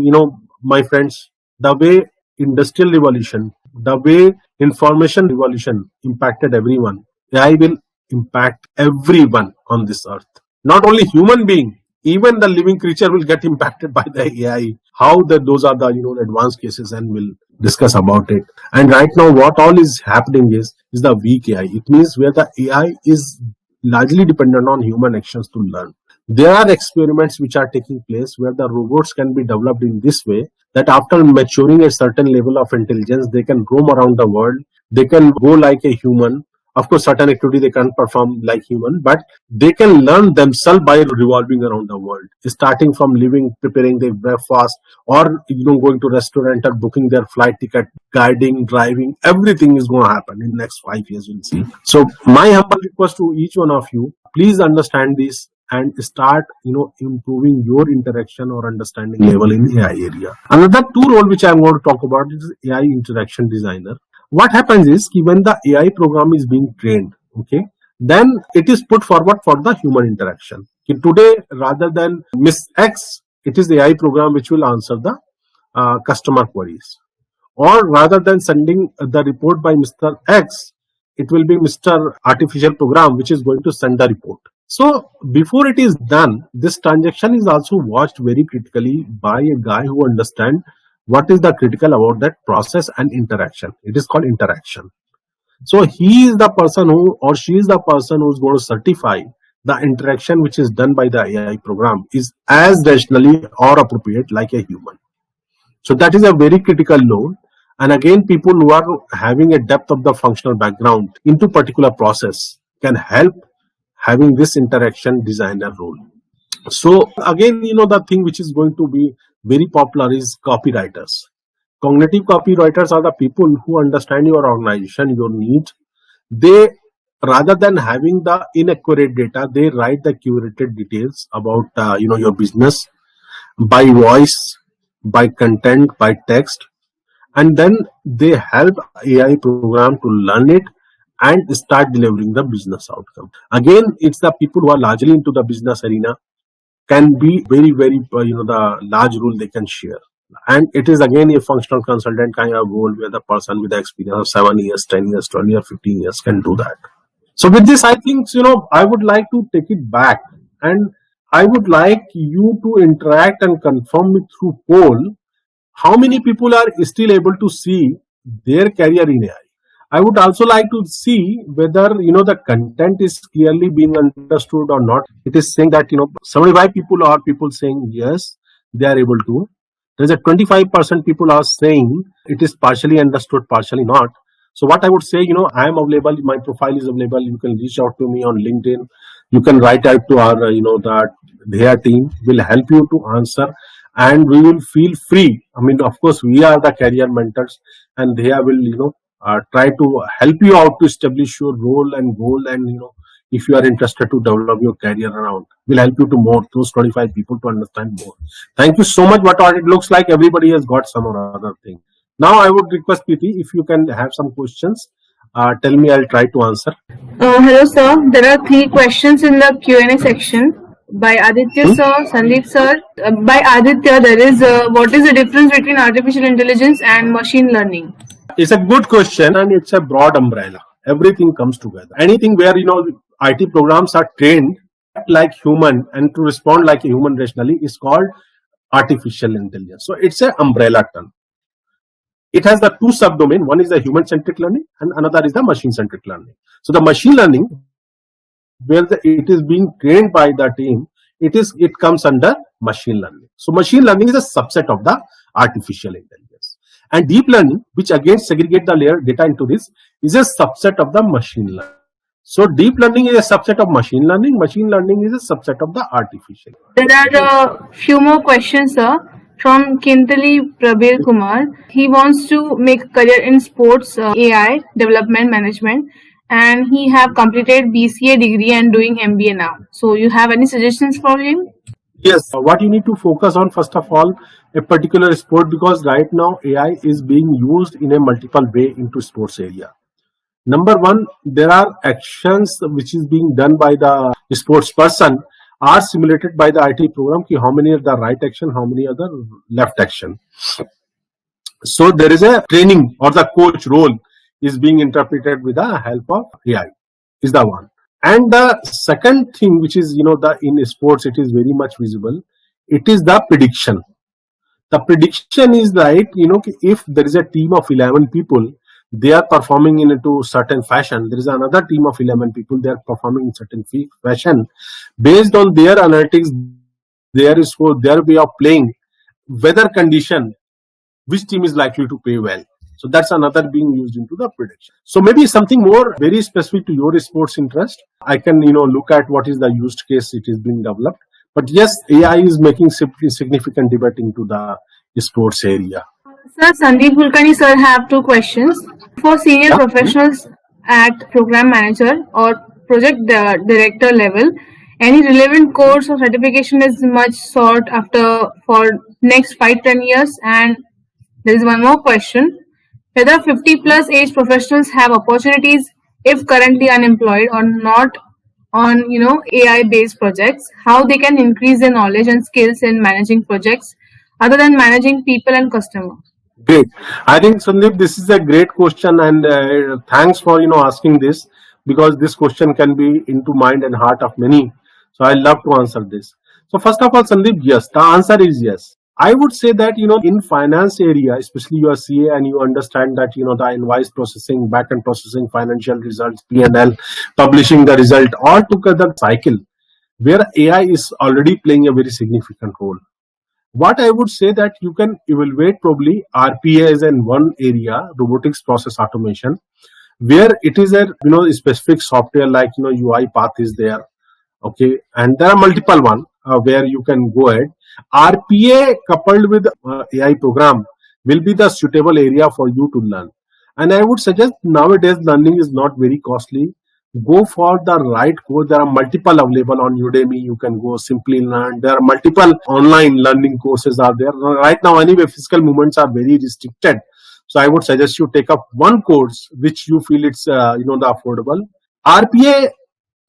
my friends, the way industrial revolution, the way information revolution impacted everyone, AI will impact everyone on this earth. Not only human being, even the living creature will get impacted by the AI. How those are the advanced cases, and we'll discuss about it. And right now, what all is happening is the weak AI. It means where the AI is largely dependent on human actions to learn. There are experiments which are taking place where the robots can be developed in this way that after maturing a certain level of intelligence, they can roam around the world. They can go like a human. Of course, certain activity they can't perform like human, but they can learn themselves by revolving around the world, starting from living, preparing their breakfast, or going to restaurant or booking their flight ticket, guiding, driving. Everything is going to happen in the next 5 years. You'll see. So, my humble request to each one of you: please understand this and start, improving your interaction or understanding level in AI area. Another 2 role which I'm going to talk about is AI interaction designer. What happens is when the AI program is being trained, okay, then it is put forward for the human interaction. Today, rather than Miss X, it is the AI program which will answer the customer queries. Or rather than sending the report by Mr. X, it will be Mr. Artificial Program which is going to send the report. So before it is done, this transaction is also watched very critically by a guy who understands what is the critical about that process and interaction. It is called interaction. So he is the person who, or she is the person who is going to certify the interaction which is done by the AI program is as rationally or appropriate like a human. So that is a very critical role. And again, people who are having a depth of the functional background into particular process can help having this interaction designer role. So again, the thing which is going to be very popular is copywriters. Cognitive copywriters are the people who understand your organization, your needs. They, rather than having the inaccurate data, they write the curated details about your business by voice, by content, by text, and then they help AI program to learn it and start delivering the business outcome. Again, it's the people who are largely into the business arena can be very, very, the large role they can share. And it is again a functional consultant kind of role where the person with the experience of 7 years, 10 years, 20 years, 15 years can do that. So with this, I think, I would like to take it back and I would like you to interact and confirm it through poll. How many people are still able to see their career in AI? I would also like to see whether, the content is clearly being understood or not. It is saying that, 75 people are people saying yes, they are able to. There is a 25% people are saying it is partially understood, partially not. So what I would say, I am available, my profile is available. You can reach out to me on LinkedIn. You can write out to our, their team will help you to answer. And we will feel free. I mean, of course, we are the career mentors and they will, try to help you out to establish your role and goal. And, if you are interested to develop your career around, we'll help you to more, those 25 people to understand more. Thank you so much. But it looks like everybody has got some or other thing. Now, I would request Preeti, if you can have some questions, tell me, I'll try to answer. Hello, sir. There are 3 questions in the Q&A section. By Aditya sir, Sandeep sir. By Aditya, there is what is the difference between artificial intelligence and machine learning? It's a good question and it's a broad umbrella. Everything comes together. Anything where, IT programs are trained like human and to respond like a human rationally is called artificial intelligence. So it's an umbrella term. It has the 2 subdomain. One is the human-centric learning and another is the machine-centric learning. So the machine learning, where it is being trained by the team, it comes under machine learning. So machine learning is a subset of the artificial intelligence. And deep learning, which again segregate the layer data into this, is a subset of the machine learning. So deep learning is a subset of machine learning. Machine learning is a subset of the artificial. There are a few more questions, sir, from Kintali Prabir Kumar. He wants to make a career in sports AI development management, and he have completed BCA degree and doing MBA now. So you have any suggestions for him? Yes, what you need to focus on first of all a particular sport, because right now AI is being used in a multiple way into sports area. Number one, there are actions which is being done by the sports person are simulated by the IT program. Ki how many are the right action, how many are the left action. So there is a training or the coach role is being interpreted with the help of AI is the one. And the second thing which is the in sports it is very much visible. It is the prediction. The prediction is like if there is a team of 11 people, they are performing in a certain fashion. There is another team of 11 people, they are performing in certain fashion. Based on their analytics, their score, their way of playing, weather condition, which team is likely to play well. So that's another being used into the prediction. So maybe something more very specific to your sports interest. I can look at what is the used case it is being developed. But yes, AI is making significant debate into the sports area. Sir, Sandeep Kulkarni sir have two questions. For senior professionals at program manager or project director level, any relevant course or certification is much sought after for next 5-10 years? And there is one more question. Whether 50 plus age professionals have opportunities if currently unemployed or not on AI based projects, how they can increase their knowledge and skills in managing projects other than managing people and customer. Great. I think Sandeep, this is a great question, and thanks for asking this, because this question can be into mind and heart of many. So I love to answer this. So first of all, Sandeep, yes, the answer is yes. I would say that in finance area, especially you are CA and you understand that the invoice processing, back-end processing, financial results, P&L, publishing the result, all together cycle where AI is already playing a very significant role. What I would say that you can evaluate probably RPA as in one area, robotics process automation, where it is a specific software like UiPath is there, okay, and there are multiple one where you can go ahead. RPA coupled with AI program will be the suitable area for you to learn. And I would suggest nowadays learning is not very costly. Go for the right course. There are multiple available on Udemy. You can go Simply Learn. There are multiple online learning courses are there. Right now, anyway, fiscal movements are very restricted. So I would suggest you take up one course which you feel it's the affordable. RPA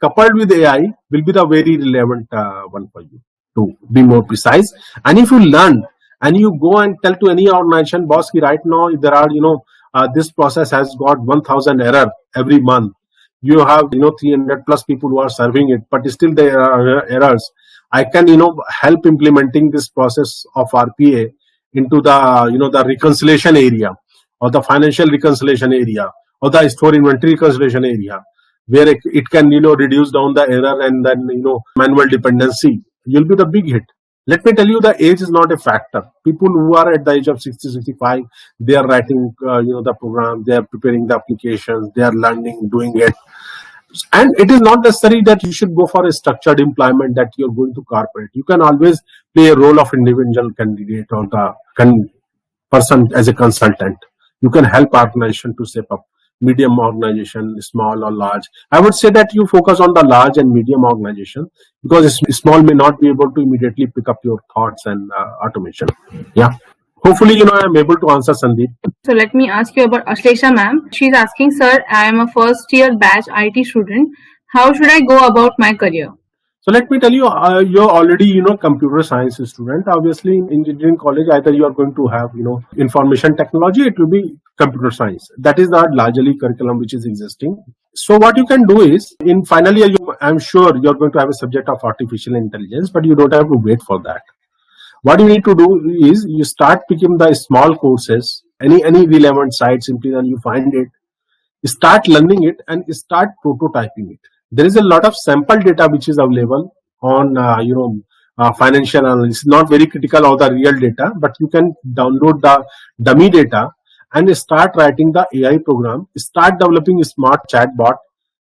coupled with AI will be the very relevant one for you, to be more precise. And if you learn and you go and tell to any organization, boss, right now there are this process has got 1000 error every month. You have 300 plus people who are serving it, but still there are errors. I can help implementing this process of RPA into the the reconciliation area or the financial reconciliation area or the store inventory reconciliation area, where it can reduce down the error and then manual dependency. You'll be the big hit. Let me tell you, the age is not a factor. People who are at the age of 60, 65, they are writing the program, they are preparing the applications, they are learning, doing it. And it is not necessary that you should go for a structured employment that you're going to corporate. You can always play a role of individual candidate or the person as a consultant. You can help organization to step up. Medium organization, small or large. I would say that you focus on the large and medium organization, because small may not be able to immediately pick up your thoughts and automation. Yeah. Hopefully, I am able to answer, Sandeep. So let me ask you about Ashlesha ma'am. She's asking, sir, I am a first year batch IT student. How should I go about my career? So let me tell you, you're already, computer science student. Obviously, in engineering college, either you are going to have, information technology, it will be computer science. That is the largely curriculum which is existing. So what you can do is, in final year, I'm sure you're going to have a subject of artificial intelligence, but you don't have to wait for that. What you need to do is, you start picking the small courses, any relevant site, simply then you find it, start learning it and start prototyping it. There is a lot of sample data which is available on financial analysis, not very critical of the real data, but you can download the dummy data and start writing the AI program, start developing a smart chatbot,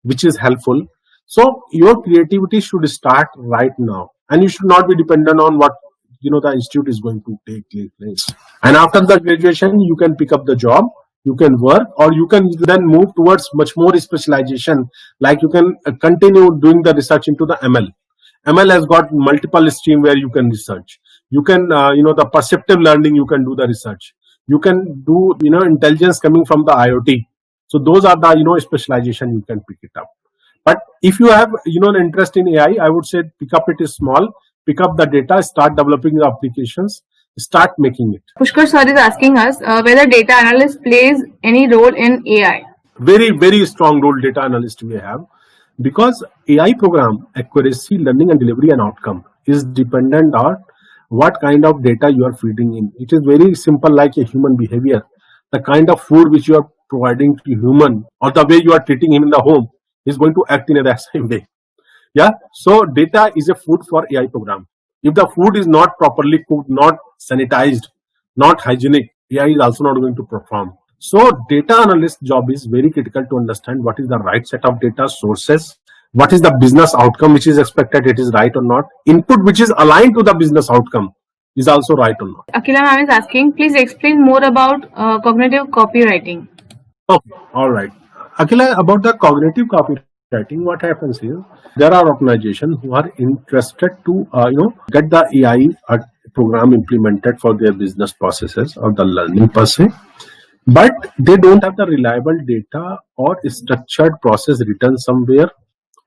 which is helpful. So your creativity should start right now, and you should not be dependent on what the institute is going to take place. And after the graduation, you can pick up the job, you can work, or you can then move towards much more specialization. Like you can continue doing the research into the ML. ML has got multiple stream where you can research. You can, the perceptive learning, you can do the research. You can do, intelligence coming from the IoT. So those are the, specialization you can pick it up. But if you have, an interest in AI, I would say pick up it is small, pick up the data, start developing the applications, start making it. Pushkar sir is asking us whether data analyst plays any role in AI. Very, very strong role data analyst we have, because AI program accuracy, learning and delivery and outcome is dependent on what kind of data you are feeding in. It is very simple, like a human behavior. The kind of food which you are providing to human, or the way you are treating him in the home, is going to act in that same way. Yeah. So data is a food for AI program. If the food is not properly cooked, not sanitized, not hygienic, AI is also not going to perform. So data analyst job is very critical to understand what is the right set of data sources, what is the business outcome which is expected, it is right or not, input which is aligned to the business outcome is also right or not. Akila ma'am is asking, please explain more about cognitive copywriting. Okay, all right. Akila, about the cognitive copywriting, what happens is there are organizations who are interested to get the AI program implemented for their business processes or the learning per se, but they don't have the reliable data or structured process written somewhere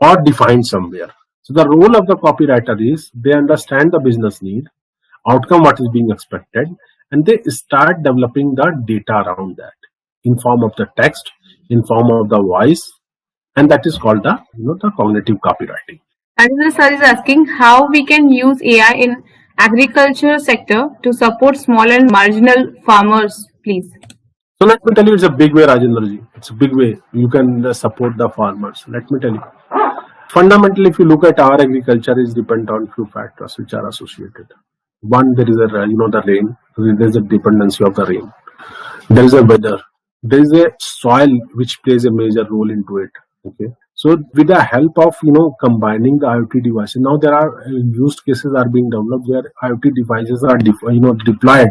or defined somewhere. So the role of the copywriter is they understand the business need, outcome what is being expected, and they start developing the data around that in form of the text, in form of the voice, and that is called the cognitive copywriting. Rajendra sir is asking how we can use AI in agriculture sector to support small and marginal farmers, please. So let me tell you, it's a big way, Rajendraji. It's a big way you can support the farmers. Let me tell you. Fundamentally, if you look at our agriculture, is dependent on few factors which are associated. One, there is the rain. There is a dependency of the rain. There is a weather. There is a soil which plays a major role into it. Okay. So with the help of combining the IoT devices, now there are used cases are being developed where IoT devices are deployed,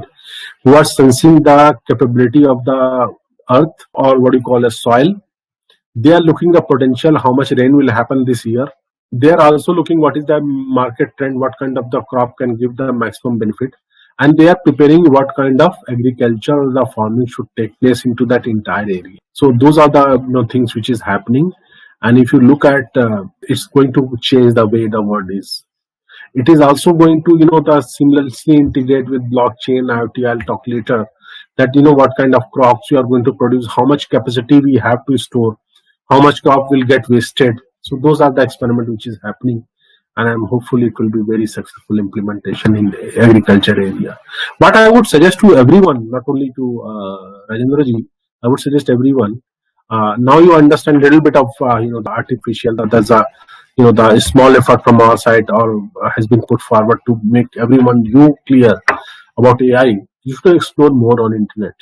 who are sensing the capability of the earth, or what you call a soil. They are looking the potential, how much rain will happen this year. They are also looking what is the market trend, what kind of the crop can give the maximum benefit, and they are preparing what kind of agriculture or the farming should take place into that entire area. So those are the things which is happening. And if you look at, it's going to change the way the world is. It is also going to, the seamlessly integrate with blockchain, IoT. I'll talk later that, what kind of crops we are going to produce, how much capacity we have to store, how much crop will get wasted. So those are the experiments which is happening. And I'm hopefully it will be very successful implementation in the agriculture area. But I would suggest to everyone, not only to Rajendraji, I would suggest everyone. Now you understand a little bit of the artificial. There's a the small effort from our side or has been put forward to make everyone clear about AI. You should explore more on internet,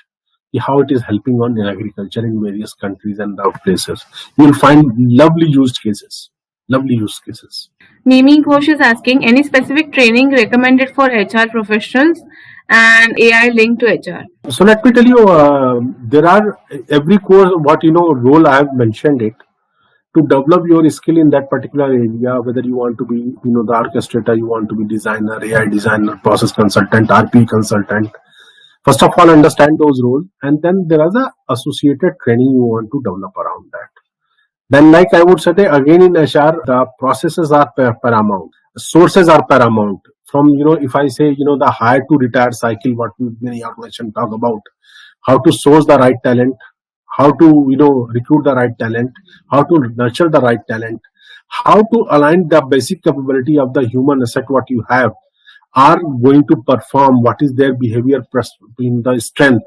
how it is helping on agriculture in various countries and other places. You'll find lovely use cases. Mimi Ghosh is asking, any specific training recommended for HR professionals and AI linked to HR? So let me tell you, there are every course, role I have mentioned it, to develop your skill in that particular area, whether you want to be, the orchestrator, you want to be designer, AI designer, process consultant, RP consultant. First of all, understand those roles, and then there is a associated training you want to develop around that. Then, like I would say, again in HR, the processes are paramount, sources are paramount. From if I say the hire to retire cycle, what many organizations talk about, how to source the right talent, how to recruit the right talent, how to nurture the right talent, how to align the basic capability of the human asset what you have are going to perform, what is their behavior in the strength,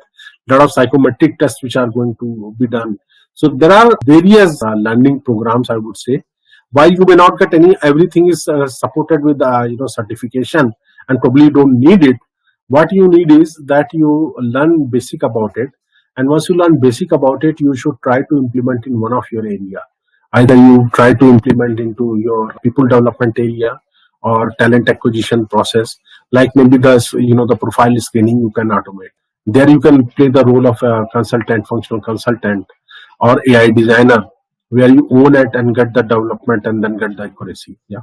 lot of psychometric tests which are going to be done. So there are various learning programs, I would say, While you may not get everything is supported with certification, and probably you don't need it. What you need is that you learn basic about it, and once you learn basic about it, you should try to implement in one of your area. Either you try to implement into your people development area or talent acquisition process, like maybe the profile screening you can automate. There you can play the role of a consultant, functional consultant, or AI designer, where you own it and get the development and then get the accuracy. Yeah.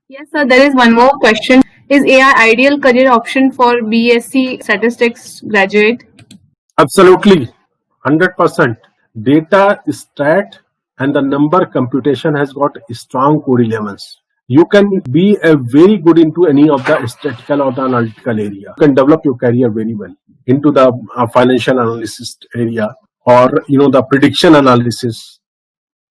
Yes, sir. There is one more question. Is AI ideal career option for BSc Statistics graduate? Absolutely, 100%. Data stat and the number computation has got strong correlations. You can be a very good into any of the statistical or the analytical area. You can develop your career very well into the financial analysis area, or the prediction analysis.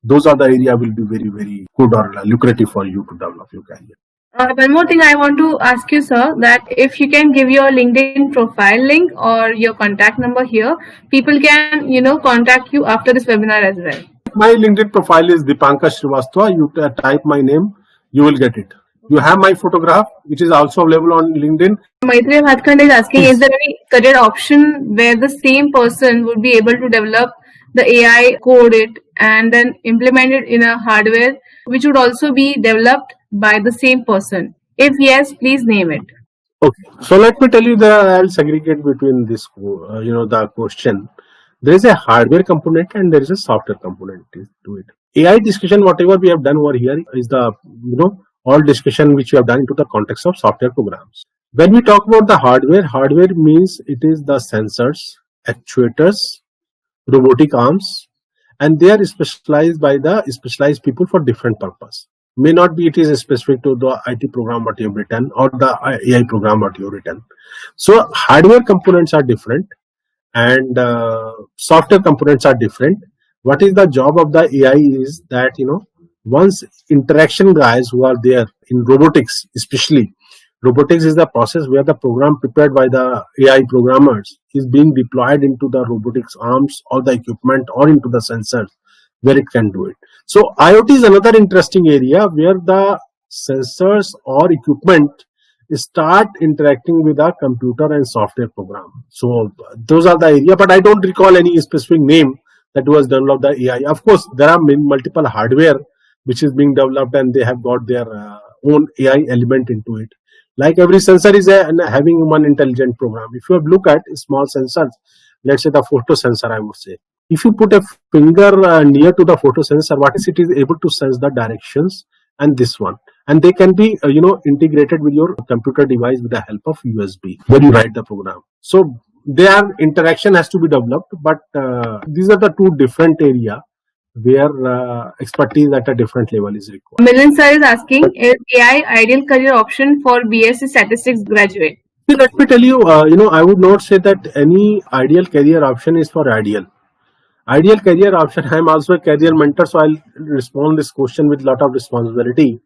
Those are the area will be very, very good or lucrative for you to develop your career. One more thing I want to ask you, sir, that if you can give your LinkedIn profile link or your contact number here, people can, contact you after this webinar as well. My LinkedIn profile is Dipankar Srivastava. You type my name, you will get it. You have my photograph, which is also available on LinkedIn. Maitreya Bhatkand is asking, is there any career option where the same person would be able to develop the AI, code it, and then implement it in a hardware, which would also be developed by the same person? If yes, please name it. Okay, so let me tell you I'll segregate between this, the question. There is a hardware component and there is a software component to it. AI discussion, whatever we have done over here is the, all discussion which we have done into the context of software programs. When we talk about the hardware means it is the sensors, actuators, robotic arms, and they are specialized by the specialized people for different purpose. May not be it is specific to the IT program what you have written or the AI program what you have written. So hardware components are different and software components are different. What is the job of the AI is that, once interaction guys who are there in robotics, especially robotics is the process where the program prepared by the AI programmers is being deployed into the robotics arms or the equipment or into the sensors where it can do it. So IoT is another interesting area where the sensors or equipment start interacting with a computer and software program. So those are the area, but I don't recall any specific name that was developed the AI. Of course, there are multiple hardware which is being developed and they have got their own AI element into it. Like every sensor is having one intelligent program. If you have look at small sensors, let's say the photo sensor, I would say, if you put a finger near to the photo sensor, what is it is able to sense the directions and this one, and they can be integrated with your computer device with the help of USB when you write the program. So their interaction has to be developed, but these are the two different area where expertise at a different level is required. Milind sir is asking, is AI ideal career option for BSc Statistics graduate? So let me tell you, I would not say that any ideal career option is for ideal career option. I am also a career mentor, so I'll respond this question with a lot of responsibility.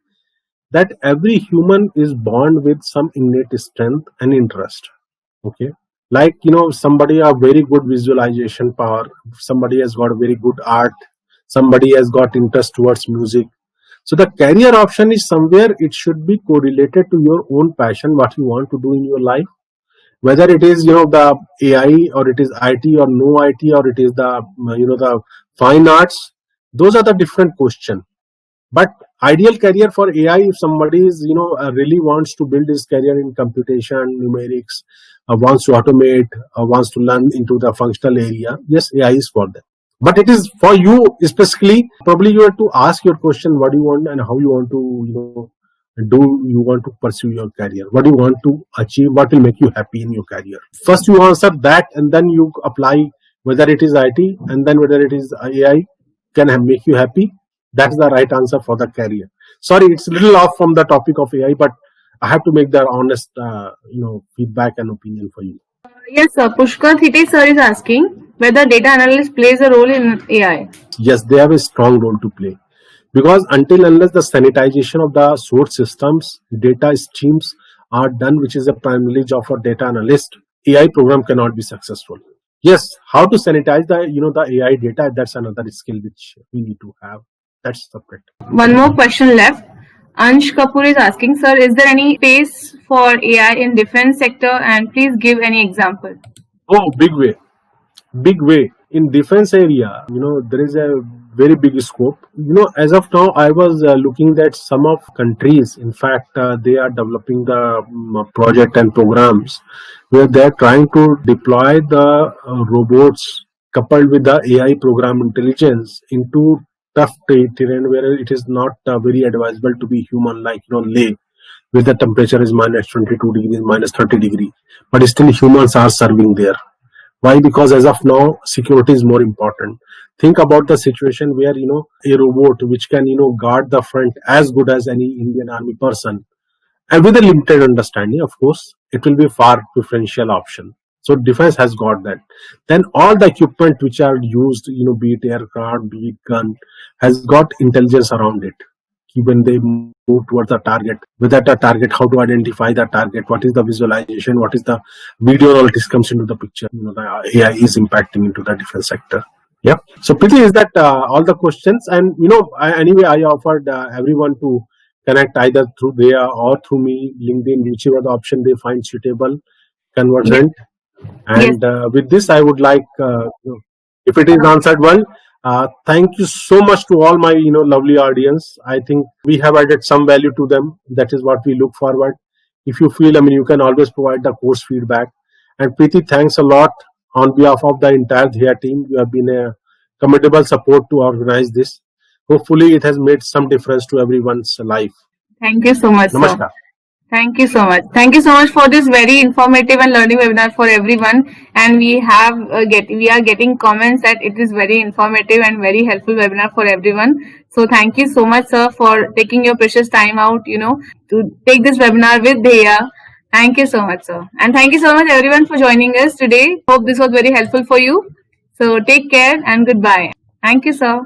That every human is born with some innate strength and interest. Okay, like somebody have very good visualization power, somebody has got very good art, somebody has got interest towards music. So the career option is somewhere it should be correlated to your own passion, what you want to do in your life. Whether it is the AI or it is IT or no IT or it is the the fine arts, those are the different question. But ideal career for AI, if somebody is really wants to build his career in computation, numerics, wants to automate, wants to learn into the functional area, yes, AI is for them. But it is for you specifically. Probably you have to ask your question: what do you want and how you want to you want to pursue your career? What do you want to achieve? What will make you happy in your career? First, you answer that, and then you apply whether it is IT and then whether it is AI can make you happy. That's the right answer for the career. Sorry, it's a little off from the topic of AI, but I have to make the honest, feedback and opinion for you. Yes, sir. Pushkar Thite sir is asking whether data analyst plays a role in AI. Yes, they have a strong role to play. Because until unless the sanitization of the source systems, data streams are done, which is a primary job for data analyst, AI program cannot be successful. Yes, how to sanitize the the AI data, that's another skill which we need to have. That's separate. One more question left. Ansh Kapoor is asking, sir, is there any space for AI in defense sector, and please give any example? Oh, big way in defense area. There is a very big scope. As of now, I was looking at some of countries. In fact, they are developing the project and programs where they are trying to deploy the robots coupled with the AI program intelligence into tough terrain where it is not very advisable to be human, like Leh, where the temperature is minus 22 degrees, minus 30 degree, but still humans are serving there. Why? Because as of now, security is more important. Think about the situation where a robot which can guard the front as good as any Indian army person, and with a limited understanding, of course, it will be far preferential option. So defense has got that. Then all the equipment which are used, be it aircraft, be it gun, has got intelligence around it. When they move towards the target, without a target, how to identify the target, what is the visualization, what is the video, all this comes into the picture. The AI is impacting into the defense sector. Yeah. So Preeti, is that all the questions? And anyway, I offered everyone to connect either through there or through me, LinkedIn, whichever the option they find suitable, convergent. And with this, I would like, if it is answered well, thank you so much to all my lovely audience. I think we have added some value to them. That is what we look forward. If you feel, you can always provide the course feedback. And Preeti, thanks a lot on behalf of the entire Dheya team. You have been a commendable support to organize this. Hopefully, it has made some difference to everyone's life. Thank you so much, Namaskar. sir. Thank you so much. Thank you so much for this very informative and learning webinar for everyone. And we are getting comments that it is very informative and very helpful webinar for everyone. So thank you so much, sir, for taking your precious time out, to take this webinar with Dheya. Thank you so much, sir. And thank you so much, everyone, for joining us today. Hope this was very helpful for you. So take care and goodbye. Thank you, sir.